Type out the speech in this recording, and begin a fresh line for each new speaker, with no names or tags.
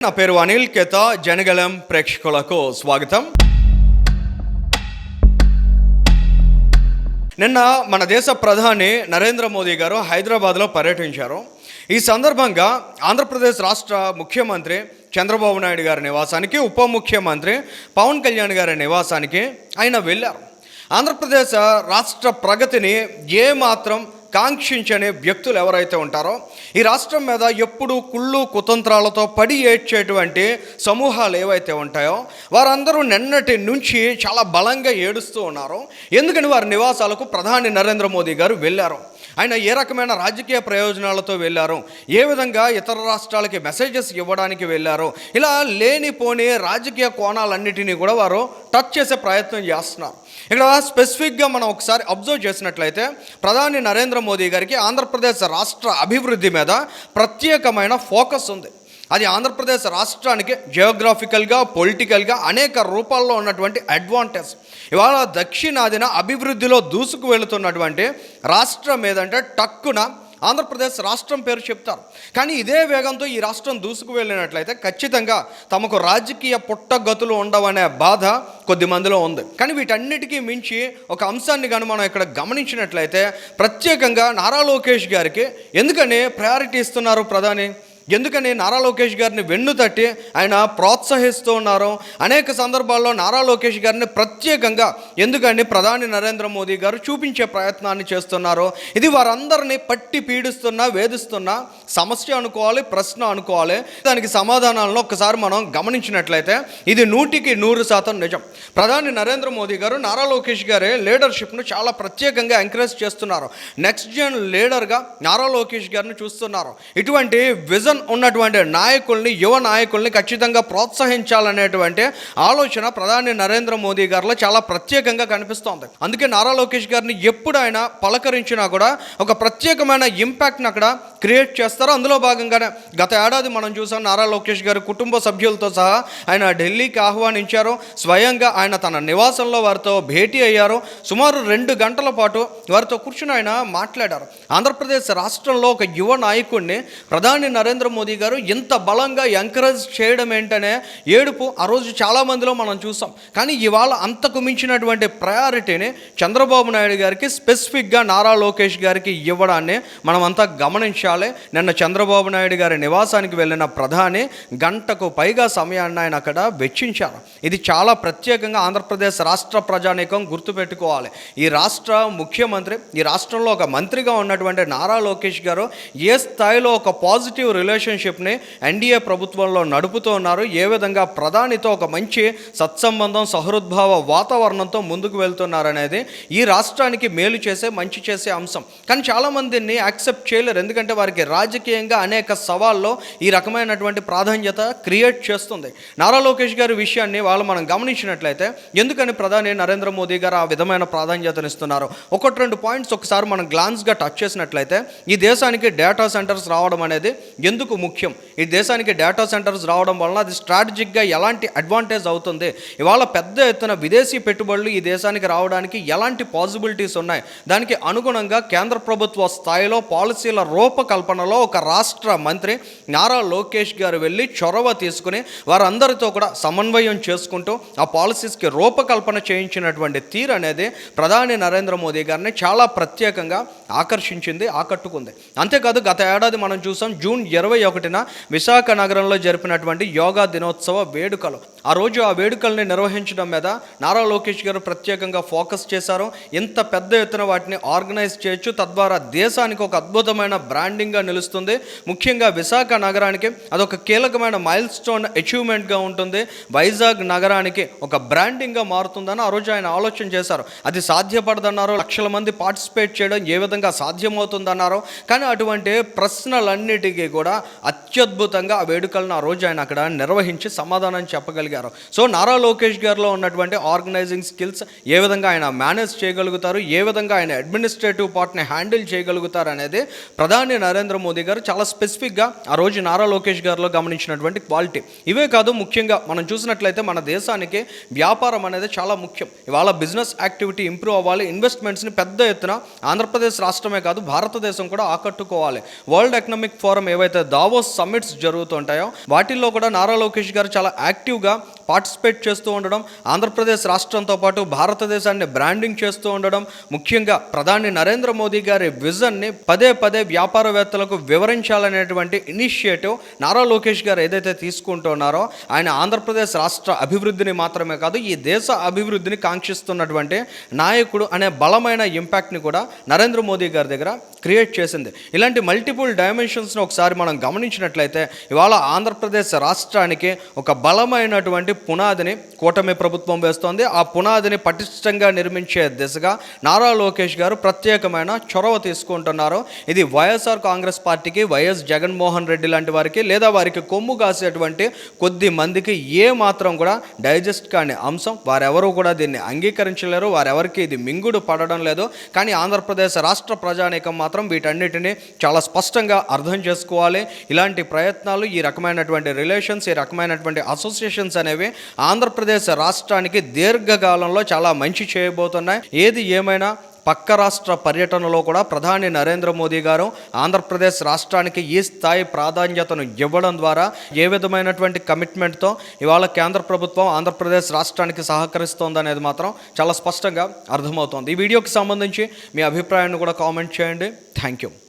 నా పేరు అనిల్ కేత. జనగలం ప్రేక్షకులకు స్వాగతం. నిన్న మన దేశ ప్రధాని నరేంద్ర మోదీ గారు హైదరాబాద్లో పర్యటించారు. ఈ సందర్భంగా ఆంధ్రప్రదేశ్ రాష్ట్ర ముఖ్యమంత్రి చంద్రబాబు నాయుడు గారి నివాసానికి, ఉప ముఖ్యమంత్రి పవన్ కళ్యాణ్ గారి నివాసానికి ఆయన వెళ్ళారు. ఆంధ్రప్రదేశ్ రాష్ట్ర ప్రగతిని ఏమాత్రం కాంక్షించని వ్యక్తులు ఎవరైతే ఉంటారో, ఈ రాష్ట్రం మీద ఎప్పుడు కుళ్ళు కుతంత్రాలతో పడి ఏడ్చేటువంటి సమూహాలు ఏవైతే ఉంటాయో వారందరూ నిన్నటి నుంచి చాలా బలంగా ఏడుస్తూ ఉన్నారు. ఎందుకని వారి నివాసాలకు ప్రధాని నరేంద్ర మోదీ గారు వెళ్ళారు, ఆయన ఏ రకమైన రాజకీయ ప్రయోజనాలతో వెళ్ళారు, ఏ విధంగా ఇతర రాష్ట్రాలకి మెసేజెస్ ఇవ్వడానికి వెళ్ళారు, ఇలా లేనిపోని రాజకీయ కోణాలన్నిటినీ కూడా వారు టచ్ చేసే ప్రయత్నం చేస్తున్నారు. ఇక్కడ స్పెసిఫిక్గా మనం ఒకసారి అబ్జర్వ్ చేసినట్లయితే ప్రధాని నరేంద్ర మోదీ గారికి ఆంధ్రప్రదేశ్ రాష్ట్ర అభివృద్ధి మీద ప్రత్యేకమైన ఫోకస్ ఉంది. అది ఆంధ్రప్రదేశ్ రాష్ట్రానికి జియోగ్రాఫికల్గా, పొలిటికల్గా అనేక రూపాల్లో ఉన్నటువంటి అడ్వాంటేజ్. ఇవాళ దక్షిణాదిన అభివృద్ధిలో దూసుకు వెళుతున్నటువంటి రాష్ట్రం ఏదంటే టక్కున ఆంధ్రప్రదేశ్ రాష్ట్రం పేరు చెప్తారు. కానీ ఇదే వేగంతో ఈ రాష్ట్రం దూసుకు వెళ్ళినట్లయితే ఖచ్చితంగా తమకు రాజకీయ పుట్టగతులు ఉండవనే బాధ కొద్ది మందిలో ఉంది. కానీ వీటన్నిటికీ మించి ఒక అంశాన్ని కానీ మనం ఇక్కడ గమనించినట్లయితే ప్రత్యేకంగా నారా లోకేష్ గారికి ఎందుకని ప్రయారిటీ ఇస్తున్నారు ప్రధాని, ఎందుకని నారా లోకేష్ గారిని వెన్ను తట్టి ఆయన ప్రోత్సహిస్తూ ఉన్నారు. అనేక సందర్భాల్లో నారా లోకేష్ గారిని ప్రత్యేకంగా ఎందుకని ప్రధాని నరేంద్ర మోదీ గారు చూపించే ప్రయత్నాన్ని చేస్తున్నారు. ఇది వారందరినీ పట్టి పీడిస్తున్న, వేధిస్తున్న సమస్య అనుకోవాలి, ప్రశ్న అనుకోవాలి. దానికి సమాధానాలను ఒక్కసారి మనం గమనించినట్లయితే ఇది 100% నిజం. ప్రధాని నరేంద్ర మోదీ గారు నారా లోకేష్ గారి లీడర్షిప్ను చాలా ప్రత్యేకంగా ఎంకరేజ్ చేస్తున్నారు. నెక్స్ట్ జన్ లీడర్గా నారా లోకేష్ గారిని చూస్తున్నారు. ఇటువంటి విజన్ ఉన్నటువంటి నాయకుల్ని, యువ నాయకుల్ని ఖచ్చితంగా ప్రోత్సహించాలనేటువంటి ఆలోచన ప్రధాని నరేంద్ర మోదీ గారిలో చాలా ప్రత్యేకంగా కనిపిస్తోంది. అందుకే నారా లోకేష్ గారిని ఎప్పుడు ఆయన పలకరించినా కూడా ఒక ప్రత్యేకమైన ఇంపాక్ట్ని అక్కడ క్రియేట్ చేస్తారు. అందులో భాగంగానే గత ఏడాది మనం చూసాం, నారా లోకేష్ గారి కుటుంబ సభ్యులతో సహా ఆయన ఢిల్లీకి ఆహ్వానించారు. స్వయంగా ఆయన తన నివాసంలో వారితో భేటీ అయ్యారు. సుమారు 2 గంటల పాటు వారితో కూర్చుని ఆయన మాట్లాడారు. ఆంధ్రప్రదేశ్ రాష్ట్రంలో ఒక యువ నాయకుడిని ప్రధాని నరేంద్ర మోదీ గారు ఇంత బలంగా ఎంకరేజ్ చేయడం ఏంటనే ఏడుపు ఆ రోజు చాలామందిలో మనం చూసాం. కానీ ఇవాళ అంతకు మించినటువంటి ప్రయారిటీని చంద్రబాబు నాయుడు గారికి, స్పెసిఫిక్గా నారా లోకేష్ గారికి ఇవ్వడాన్ని మనం అంతా గమనించాలి. నిన్న చంద్రబాబు నాయుడు గారి నివాసానికి వెళ్ళిన ప్రధాని గంటకు పైగా సమయాన్ని ఆయన అక్కడ వెచ్చించారు. ఇది చాలా ప్రత్యేకంగా ఆంధ్రప్రదేశ్ రాష్ట్ర ప్రజానీకం గుర్తుపెట్టుకోవాలి. ఈ రాష్ట్ర ముఖ్యమంత్రి, ఈ రాష్ట్రంలో ఒక మంత్రిగా ఉన్నటువంటి నారా లోకేష్ గారు ఏ స్థాయిలో ఒక పాజిటివ్ రిలేషన్షిప్ని ఎన్డీఏ ప్రభుత్వంలో నడుపుతూ ఉన్నారు, ఏ విధంగా ప్రధానితో ఒక మంచి సత్సంబంధం, సహృద్భావ వాతావరణంతో ముందుకు వెళ్తున్నారనేది ఈ రాష్ట్రానికి మేలు చేసే, మంచి చేసే అంశం. కానీ చాలామందిని యాక్సెప్ట్ చేయలేరు, ఎందుకంటే వారికి రాజకీయంగా అనేక సవాల్లో ఈ రకమైనటువంటి ప్రాధాన్యత క్రియేట్ చేస్తుంది. నారా లోకేష్ గారి విషయాన్ని మనం గమనించినట్లయితే ఎందుకని ప్రధాని నరేంద్ర మోదీ గారు ఆ విధమైన ప్రాధాన్యతనిస్తున్నారు, 1-2 పాయింట్స్ ఒకసారి మనం గ్లాన్స్గా టచ్ చేసినట్లయితే ఈ దేశానికి డేటా సెంటర్స్ రావడం అనేది ఎందుకు ముఖ్యం, ఈ దేశానికి డేటా సెంటర్స్ రావడం వలన అది స్ట్రాటజిక్గా ఎలాంటి అడ్వాంటేజ్ అవుతుంది, ఇవాళ పెద్ద ఎత్తున విదేశీ పెట్టుబడులు ఈ దేశానికి రావడానికి ఎలాంటి పాసిబిలిటీస్ ఉన్నాయి, దానికి అనుగుణంగా కేంద్ర ప్రభుత్వ స్థాయిలో పాలసీల రూపకల్పనలో ఒక రాష్ట్ర మంత్రి నారా లోకేష్ గారు వెళ్ళి చొరవ తీసుకుని వారందరితో కూడా సమన్వయం చేసుకుంటూ ఆ పాలసీస్కి రూపకల్పన చేయించినటువంటి తీరు అనేది ప్రధాని నరేంద్ర మోదీ గారిని చాలా ప్రత్యేకంగా ఆకర్షించింది, ఆకట్టుకుంది. అంతేకాదు గత ఏడాది మనం చూసాం, జూన్ 21న విశాఖ నగరంలో జరిపినటువంటి యోగా దినోత్సవ వేడుకలు. ఆ రోజు ఆ వేడుకల్ని నిర్వహించడం మీద నారా లోకేష్ గారు ప్రత్యేకంగా ఫోకస్ చేశారు. ఇంత పెద్ద ఎత్తున వాటిని ఆర్గనైజ్ చేయొచ్చు, తద్వారా దేశానికి ఒక అద్భుతమైన బ్రాండింగ్గా నిలుస్తుంది. ముఖ్యంగా విశాఖ నగరానికి అదొక కీలకమైన మైల్ స్టోన్ అచీవ్మెంట్గా ఉంటుంది. వైజాగ్ నగరానికి ఒక బ్రాండింగ్గా మారుతుందని ఆ రోజు ఆయన ఆలోచన చేశారు. అది సాధ్యపడదన్నారు, లక్షల మంది పార్టిసిపేట్ చేయడం ఏ విధంగా సాధ్యమవుతుందన్నారు. కానీ అటువంటి ప్రశ్నలన్నిటికీ కూడా అత్యద్భుతంగా ఆ వేడుకలను ఆ రోజు ఆయన అక్కడ నిర్వహించి సమాధానం చెప్పగలిగారు. చేయగలిగారు. సో నారా లోకేష్ గారిలో ఉన్నటువంటి ఆర్గనైజింగ్ స్కిల్స్, ఏ విధంగా ఆయన మేనేజ్ చేయగలుగుతారు, ఏ విధంగా ఆయన అడ్మినిస్ట్రేటివ్ పార్ట్ని హ్యాండిల్ చేయగలుగుతారు అనేది ప్రధాని నరేంద్ర మోదీ గారు చాలా స్పెసిఫిక్గా ఆ రోజు నారా లోకేష్ గారిలో గమనించినటువంటి క్వాలిటీ. ఇవే కాదు, ముఖ్యంగా మనం చూసినట్లయితే మన దేశానికి వ్యాపారం అనేది చాలా ముఖ్యం. ఇవాళ బిజినెస్ యాక్టివిటీ ఇంప్రూవ్ అవ్వాలి, ఇన్వెస్ట్మెంట్స్ని పెద్ద ఎత్తున ఆంధ్రప్రదేశ్ రాష్ట్రమే కాదు భారతదేశం కూడా ఆకట్టుకోవాలి. వరల్డ్ ఎకనామిక్ ఫోరం ఏవైతే దావోస్ సమ్మిట్స్ జరుగుతుంటాయో వాటిల్లో కూడా నారా లోకేష్ గారు చాలా యాక్టివ్గా పార్టిసిపేట్ చేస్తూ ఉండడం, ఆంధ్రప్రదేశ్ రాష్ట్రంతో పాటు భారతదేశాన్ని బ్రాండింగ్ చేస్తూ ఉండడం, ముఖ్యంగా ప్రధాని నరేంద్ర మోదీ గారి విజన్ని పదే పదే వ్యాపారవేత్తలకు వివరించాలనేటువంటి ఇనిషియేటివ్ నారా లోకేష్ గారు ఏదైతే తీసుకుంటున్నారో, ఆయన ఆంధ్రప్రదేశ్ రాష్ట్ర అభివృద్ధిని మాత్రమే కాదు ఈ దేశ అభివృద్ధిని కాంక్షిస్తున్నటువంటి నాయకుడు అనే బలమైన ఇంపాక్ట్ని కూడా నరేంద్ర మోదీ గారి దగ్గర క్రియేట్ చేసింది. ఇలాంటి మల్టిపుల్ డైమెన్షన్స్ని ఒకసారి మనం గమనించినట్లయితే ఇవాళ ఆంధ్రప్రదేశ్ రాష్ట్రానికి ఒక బలమైనటువంటి పునాదిని కూటమి ప్రభుత్వం వేస్తోంది. ఆ పునాదిని పటిష్టంగా నిర్మించే దిశగా నారా లోకేష్ గారు ప్రత్యేకమైన చొరవ తీసుకుంటున్నారు. ఇది వైఎస్ఆర్ కాంగ్రెస్ పార్టీకి, వైఎస్ జగన్మోహన్ రెడ్డి లాంటి వారికి, లేదా వారికి కొమ్ము కాసేటువంటి కొద్ది మందికి ఏ మాత్రం కూడా డైజెస్ట్ కాని అంశం. వారెవరూ కూడా దీన్ని అంగీకరించలేరు, వారెవరికి ఇది మింగుడు పడడం లేదు. కానీ ఆంధ్రప్రదేశ్ రాష్ట్ర ప్రజానీకం మాత్రం వీటన్నిటిని చాలా స్పష్టంగా అర్థం చేసుకోవాలి. ఇలాంటి ప్రయత్నాలు, ఈ రకమైనటువంటి రిలేషన్స్, ఈ రకమైనటువంటి అసోసియేషన్స్ అనేవి ఆంధ్రప్రదేశ్ రాష్ట్రానికి దీర్ఘకాలంలో చాలా మంచి చేయబోతున్నాయి. ఏది ఏమైనా పక్క రాష్ట్ర పర్యటనలో కూడా ప్రధాని నరేంద్ర మోదీ గారు ఆంధ్రప్రదేశ్ రాష్ట్రానికి ఈ స్థాయి ప్రాధాన్యతను ఇవ్వడం ద్వారా ఏ విధమైనటువంటి కమిట్మెంట్తో ఇవాళ కేంద్ర ప్రభుత్వం ఆంధ్రప్రదేశ్ రాష్ట్రానికి సహకరిస్తోందనేది మాత్రం చాలా స్పష్టంగా అర్థమవుతోంది. ఈ వీడియోకి సంబంధించి మీ అభిప్రాయాన్ని కూడా కామెంట్ చేయండి. Thank you.